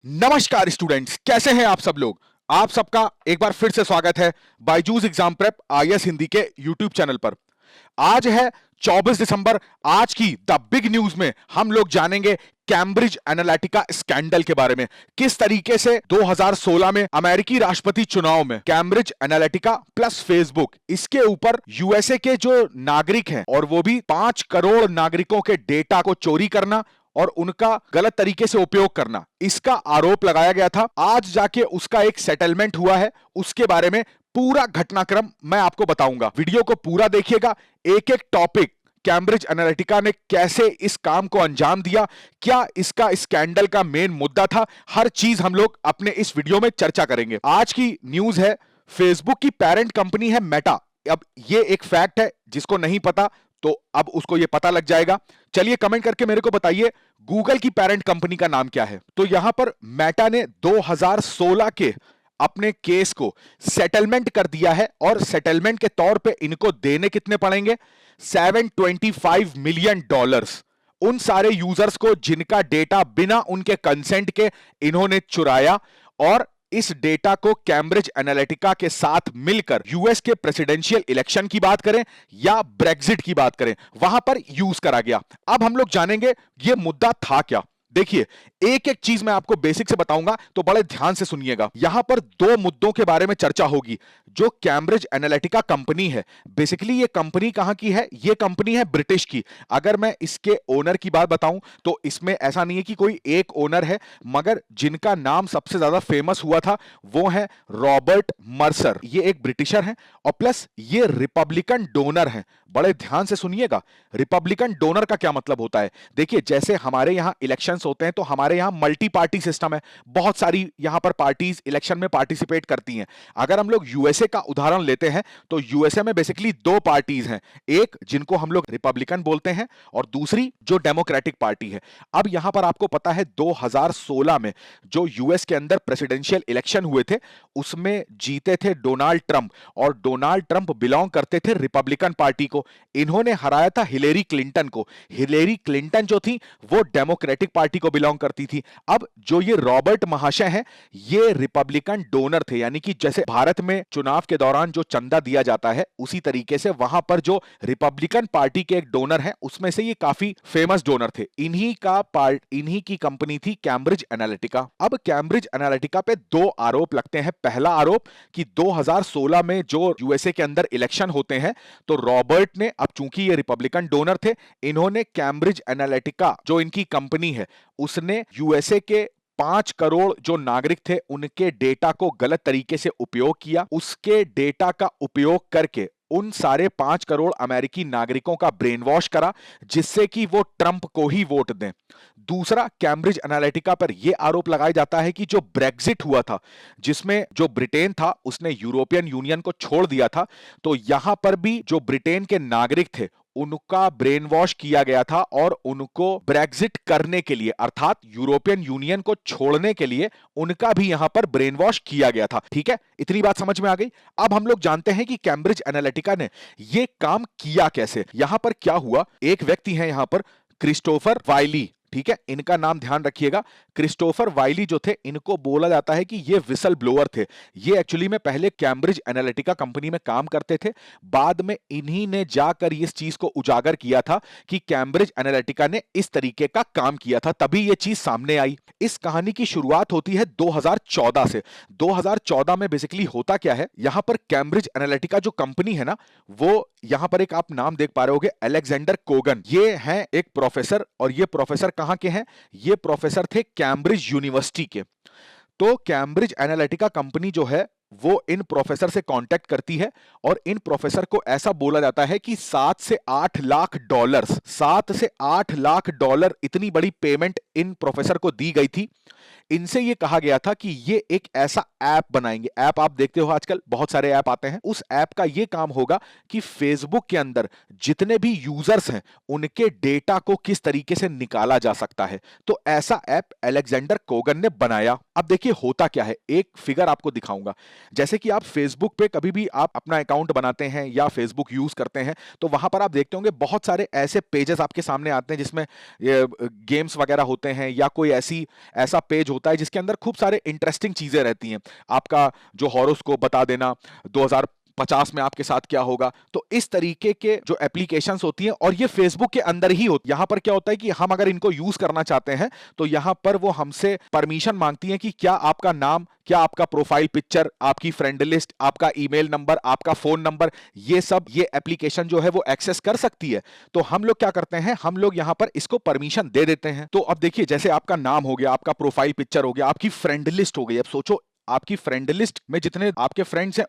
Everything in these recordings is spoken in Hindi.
नमस्कार स्टूडेंट्स, कैसे हैं आप सब लोग। आप सबका एक बार फिर से स्वागत है Byju's exam prep IAS Hindi के यूट्यूब चैनल पर। आज है 24 दिसंबर। आज की द बिग न्यूज में हम लोग जानेंगे कैम्ब्रिज एनालिटिका स्कैंडल के बारे में। किस तरीके से 2016 में अमेरिकी राष्ट्रपति चुनाव में कैम्ब्रिज एनालिटिका प्लस फेसबुक, इसके ऊपर यूएसए के जो नागरिक हैं और वो भी 5 करोड़ नागरिकों के डेटा को चोरी करना और उनका गलत तरीके से उपयोग करना, इसका आरोप लगाया गया था। आज जाके उसका एक सेटलमेंट हुआ है, उसके बारे में पूरा घटनाक्रम मैं आपको बताऊंगा। वीडियो को पूरा देखिएगा। एक एक टॉपिक, कैम्ब्रिज एनालिटिका ने कैसे इस काम को अंजाम दिया, क्या इसका स्कैंडल का मेन मुद्दा था, हर चीज हम लोग अपने इस वीडियो में चर्चा करेंगे। आज की न्यूज है, फेसबुक की पेरेंट कंपनी है मेटा। अब ये एक फैक्ट है, जिसको नहीं पता तो अब उसको ये पता लग जाएगा। चलिए कमेंट करके मेरे को बताइए, गूगल की पेरेंट कंपनी का नाम क्या है। तो यहां पर मेटा ने 2016 के अपने केस को सेटलमेंट कर दिया है और सेटलमेंट के तौर पे इनको देने कितने पड़ेंगे, $725 मिलियन। उन सारे यूजर्स को जिनका डेटा बिना उनके कंसेंट के इन्होंने चुराया और इस डेटा को कैम्ब्रिज एनालिटिका के साथ मिलकर यूएस के प्रेसिडेंशियल इलेक्शन की बात करें या ब्रेग्जिट की बात करें, वहां पर यूज करा गया। अब हम लोग जानेंगे यह मुद्दा था क्या। देखिए, एक एक चीज मैं आपको बेसिक से बताऊंगा, तो बड़े ध्यान से सुनिएगा। यहां पर दो मुद्दों के बारे में चर्चा होगी। जो कैम्ब्रिज एनालिटिका कंपनी है, बेसिकली ये कंपनी कहां की है, ये कंपनी है ब्रिटिश की। अगर मैं इसके ओनर की बात बताऊं तो इसमें ऐसा नहीं है कि कोई एक ओनर है, मगर जिनका नाम सबसे ज्यादा फेमस हुआ था वो है रॉबर्ट मर्सर। ये एक ब्रिटिशर है और प्लस ये रिपब्लिकन डोनर है। बड़े ध्यान से सुनिएगा, रिपब्लिकन डोनर का क्या मतलब होता है। देखिए, जैसे हमारे यहां इलेक्शंस होते हैं तो हमारे यहां मल्टी पार्टी सिस्टम है, बहुत सारी यहां पर पार्टीज इलेक्शन में पार्टिसिपेट करती हैं। अगर हम लोग यूएसए का उदाहरण लेते हैं तो यूएसए में बेसिकली दो पार्टीज हैं, एक जिनको हम लोग रिपब्लिकन बोलते हैं और दूसरी जो डेमोक्रेटिक पार्टी है। अब यहां पर आपको पता है 2016 में जो यूएस के अंदर प्रेसिडेंशियल इलेक्शन हुए थे उसमें जीते थे डोनाल्ड ट्रंप, और डोनाल्ड ट्रंप बिलोंग करते थे रिपब्लिकन पार्टी को। इन्होंने हराया था हिलेरी क्लिंटन को। हिलेरी क्लिंटन जो थी वो डेमोक्रेटिक पार्टी को बिलोंग करती थी। अब जो ये रॉबर्ट महाशय हैं, ये रिपब्लिकन डोनर थे, यानी कि जैसे भारत में चुनाव के दौरान जो चंदा दिया जाता है उसी तरीके से वहां पर जो रिपब्लिकन पार्टी के एक डोनर हैं उसमें से ये काफी फेमस डोनर थे। इन्हीं की कंपनी थी कैम्ब्रिज एनालिटिका। अब कैम्ब्रिज एनालिटिका पे दो आरोप लगते हैं। पहला आरोप कि 2016 में जो यूएसए के अंदर इलेक्शन होते हैं तो रॉबर्ट ने, अब चूंकि ये रिपब्लिकन डोनर थे, इन्होंने कैम्ब्रिज एनालिटिका जो इनकी कंपनी है उसने यूएसए के 5 करोड़ जो नागरिक थे उनके डेटा को गलत तरीके से उपयोग किया। उसके डेटा का उपयोग करके उन सारे 5 करोड़ अमेरिकी नागरिकों का ब्रेन वॉश करा, जिससे कि वो ट्रंप को ही वोट दें। दूसरा, कैम्ब्रिज एनालिटिका पर यह आरोप लगाया जाता है कि जो ब्रेग्जिट हुआ था, जिसमें जो ब्रिटेन था उसने यूरोपियन यूनियन को छोड़ दिया था, तो यहां पर भी जो ब्रिटेन के नागरिक थे उनका ब्रेन वॉश किया गया था और उनको ब्रेग्जिट करने के लिए, अर्थात यूरोपियन यूनियन को छोड़ने के लिए उनका भी यहां पर ब्रेन वॉश किया गया था। ठीक है, इतनी बात समझ में आ गई। अब हम लोग जानते हैं कि कैम्ब्रिज एनालिटिका ने यह काम किया कैसे। यहां पर क्या हुआ, एक व्यक्ति है यहां पर क्रिस्टोफर वाइली, ठीक है, इनका नाम ध्यान रखिएगा। क्रिस्टोफर वाइली जो थे, इनको बोला जाता है कि ये विसल ब्लोअर थे। ये एक्चुअली में पहले कैम्ब्रिज एनालिटिका कंपनी में काम करते थे। बाद में इन्हीं ने जाकर इस चीज को उजागर किया था कि कैम्ब्रिज एनालिटिका ने इस तरीके का काम किया था, तभी ये चीज सामने आई। इस कहानी की शुरुआत होती है 2014 से। 2014 में बेसिकली होता क्या है, यहां पर कैम्ब्रिज एनालिटिका जो कंपनी है ना, वो यहां पर एक आप नाम देख पा रहे होगे, अलेक्जेंडर कोगन। ये हैं एक प्रोफेसर, और ये प्रोफेसर कहां के हैं, ये प्रोफेसर थे कैम्ब्रिज यूनिवर्सिटी के। तो कैम्ब्रिज एनालिटिका कंपनी जो है वो इन प्रोफेसर से कांटेक्ट करती है और इन प्रोफेसर को ऐसा बोला जाता है कि 7 से 8 लाख डॉलर, 7 से 8 लाख डॉलर, इतनी बड़ी पेमेंट इन प्रोफेसर को दी गई थी। इनसे ये कहा गया था कि ये एक ऐसा ऐप बनाएंगे। ऐप आप देखते हो आजकल बहुत सारे ऐप आते हैं, उस ऐप का ये काम होगा कि फेसबुक के अंदर जितने भी यूजर्स हैं उनके डेटा को किस तरीके से निकाला जा सकता है। तो ऐसा ऐप अलेक्जेंडर कोगन ने बनाया। अब देखिए होता क्या है, एक फिगर आपको दिखाऊंगा। जैसे कि आप फेसबुक पे कभी भी आप अपना अकाउंट बनाते हैं या फेसबुक यूज करते हैं तो वहां पर आप देखते होंगे बहुत सारे ऐसे पेजेस आपके सामने आते हैं जिसमें गेम्स वगैरह होते हैं या कोई ऐसा पेज होता है जिसके अंदर खूब सारे इंटरेस्टिंग चीजें रहती हैं। आपका जो हॉरोस्कोप बता देना, 2050 में आपके साथ क्या होगा। तो इस तरीके के जो एप्लीकेशंस होती हैं, और ये फेसबुक के अंदर ही होती है। यहां पर क्या होता है कि हम अगर इनको यूज करना चाहते हैं तो यहां पर वो हमसे परमिशन मांगती हैं कि क्या आपका नाम, क्या आपका प्रोफाइल पिक्चर, आपकी फ्रेंड लिस्ट, आपका ईमेल नंबर, आपका फोन नंबर, ये सब ये एप्लीकेशन जो है वो एक्सेस कर सकती है। तो हम लोग क्या करते हैं, हम लोग यहां पर इसको परमिशन दे देते हैं। तो अब देखिए, जैसे आपका नाम हो गया, आपका प्रोफाइल पिक्चर हो गया, आपकी फ्रेंड लिस्ट हो गई। अब सोचो, आपकी फ्रेंड लिस्ट में जितने आपके फ्रेंड्स हैं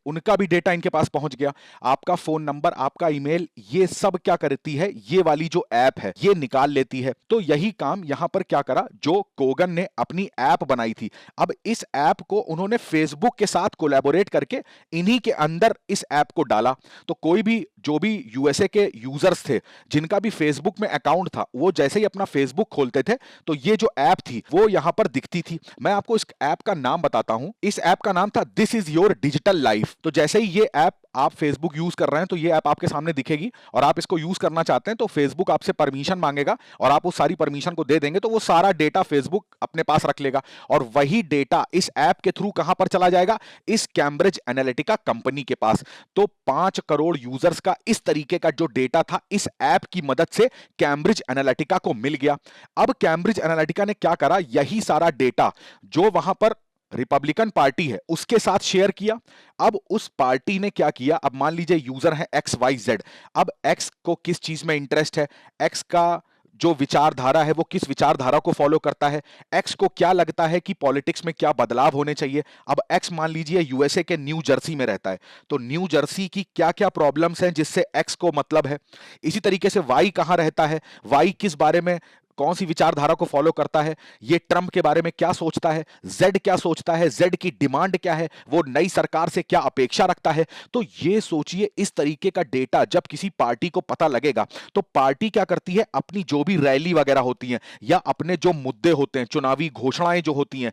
उनका भी डेटा इनके पास पहुंच गया। आपका फोन नंबर, आपका ईमेल, ये सब क्या करती है, ये वाली जो ऐप है ये निकाल लेती है। तो यही काम यहां पर क्या करा, जो कोगन ने अपनी ऐप बनाई थी, अब इस ऐप को उन्होंने फेसबुक के साथ कोलैबोरेट करके इन्हीं के अंदर इस ऐप को डाला। तो कोई भी, जो भी यूएसए के यूजर्स थे जिनका भी फेसबुक में अकाउंट था, वो जैसे ही अपना फेसबुक खोलते थे तो ये जो ऐप थी वो यहां पर दिखती थी। मैं आपको इस ऐप का नाम बताता हूं। इस ऐप का नाम था this is your digital life. तो जैसे ही ये ऐप, आप फेसबुक यूज कर रहे हैं तो ये ऐप आपके सामने दिखेगी, और आप इसको यूज करना चाहते हैं तो फेसबुक आपसे परमिशन मांगेगा, और आप उस सारी परमिशन को दे देंगे तो वो सारा डेटा फेसबुक अपने पास रख लेगा। और वही डेटा इस ऐप के थ्रू कहां पर चला जाएगा, इस कैम्ब्रिज एनालिटिका कंपनी के पास। तो 5 करोड़ यूजर्स का इस तरीके का जो डेटा था, इस ऐप की मदद से कैम्ब्रिज एनालिटिका को मिल गया। अब कैम्ब्रिज एनालिटिका ने क्या करा, यही सारा डेटा जो वहां पर रिपब्लिकन पार्टी है उसके साथ शेयर किया। अब उस पार्टी ने क्या किया, अब मान लीजिए यूजर है XYZ। अब एक्स को किस चीज में इंटरेस्ट है, एक्स का जो विचारधारा है वो किस विचारधारा को फॉलो करता है, एक्स को क्या लगता है कि पॉलिटिक्स में क्या बदलाव होने चाहिए। अब एक्स मान लीजिए यूएसए के न्यू जर्सी में रहता है, तो न्यू जर्सी की क्या क्या प्रॉब्लम्स हैं जिससे एक्स को मतलब है। इसी तरीके से वाई कहां रहता है, वाई किस बारे में, कौन सी विचारधारा को फॉलो करता है, ये ट्रंप के बारे में क्या सोचता है, जेड क्या सोचता है, जेड की डिमांड क्या है, वो नई सरकार से क्या अपेक्षा रखता है। तो ये सोचिए, इस तरीके का डेटा जब किसी पार्टी को पता लगेगा तो पार्टी क्या करती है, अपनी जो भी रैली वगैरह होती हैं या अपने जो मुद्दे होते हैं, चुनावी घोषणाएं जो होती हैं,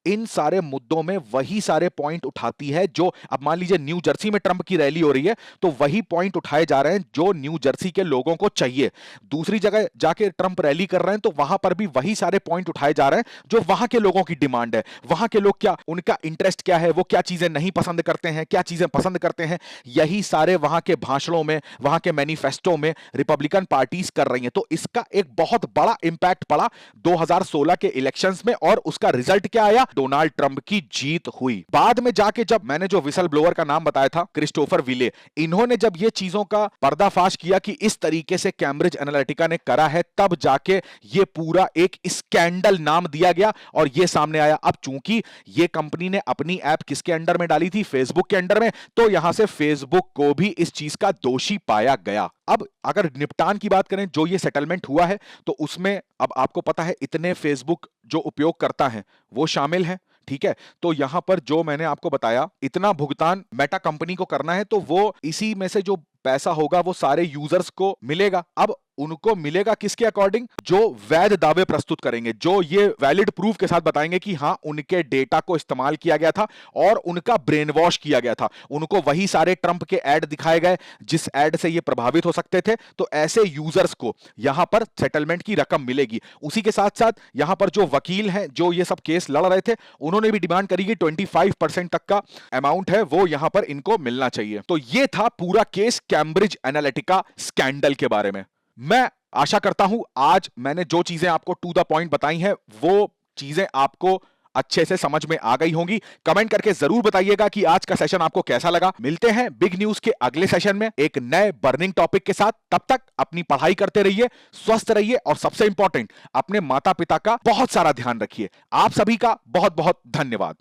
इन सारे मुद्दों में वही सारे पॉइंट उठाती है जो, अब मान लीजिए न्यू जर्सी में ट्रंप की रैली हो रही है तो वही पॉइंट उठाए जा रहे हैं जो न्यू जर्सी के लोगों को चाहिए। दूसरी जगह जाके ट्रंप रैली कर रहे हैं तो वहां पर भी वही सारे पॉइंट उठाए जा रहे हैं जो वहां के लोगों की डिमांड है। वहां के लोग क्या, उनका इंटरेस्ट क्या है, वो क्या चीजें नहीं पसंद करते हैं, क्या चीजें पसंद करते हैं, यही सारे वहां के भाषणों में, वहां के मैनिफेस्टो में रिपब्लिकन पार्टीज कर रही हैं। तो इसका एक बहुत बड़ा इंपैक्ट पड़ा 2016 के इलेक्शंस में, और उसका रिजल्ट क्या आया, डोनाल्ड ट्रंप की जीत हुई। बाद में जाके जब मैंने जो विसल ब्लोअर का नाम बताया था, क्रिस्टोफर विले, इन्होंने जब ये चीजों का पर्दाफाश किया कि इस तरीके से कैम्ब्रिज एनालिटिका ने करा है, तब जाके ये पूरा एक स्कैंडल नाम दिया गया और ये सामने आया। अब चूंकि ये कंपनी ने अपनी ऐप किसके अंडर में डाली थी, फेसबुक के अंडर में, तो यहां से फेसबुक को भी इस चीज का दोषी पाया गया। अब अगर निपटान की बात करें, जो ये सेटलमेंट हुआ है, तो उसमें अब आपको पता है इतने फेसबुक जो उपयोगकर्ता हैं वो शामिल हैं, ठीक है। तो यहां पर जो मैंने आपको बताया, इतना भुगतान मेटा कंपनी को करना है, तो वो इसी में से जो पैसा होगा वो सारे यूजर्स को मिलेगा। अब उनको मिलेगा किसके अकॉर्डिंग, जो वैध दावे प्रस्तुत करेंगे, जो ये वैलिड प्रूफ के साथ बताएंगे कि हां उनके डेटा को इस्तेमाल किया गया था और उनका ब्रेन वॉश किया गया था। उनको वही सारे ट्रंप के ऐड दिखाए गए जिस ऐड से ये प्रभावित हो सकते थे। तो ऐसे यूजर्स को यहां पर सेटलमेंट की रकम मिलेगी। उसी के साथ साथ यहां पर जो वकील हैं जो ये सब केस लड़ रहे थे, उन्होंने भी डिमांड करी कि 25% तक का अमाउंट है वो यहां पर इनको मिलना चाहिए। तो ये था पूरा केस कैम्ब्रिज एनालिटिका स्कैंडल के बारे में। मैं आशा करता हूं आज मैंने जो चीजें आपको टू द पॉइंट बताई हैं वो चीजें आपको अच्छे से समझ में आ गई होंगी। कमेंट करके जरूर बताइएगा कि आज का सेशन आपको कैसा लगा। मिलते हैं बिग न्यूज के अगले सेशन में एक नए बर्निंग टॉपिक के साथ। तब तक अपनी पढ़ाई करते रहिए, स्वस्थ रहिए और सबसे इंपॉर्टेंट, अपने माता पिता का बहुत सारा ध्यान रखिए। आप सभी का बहुत बहुत धन्यवाद।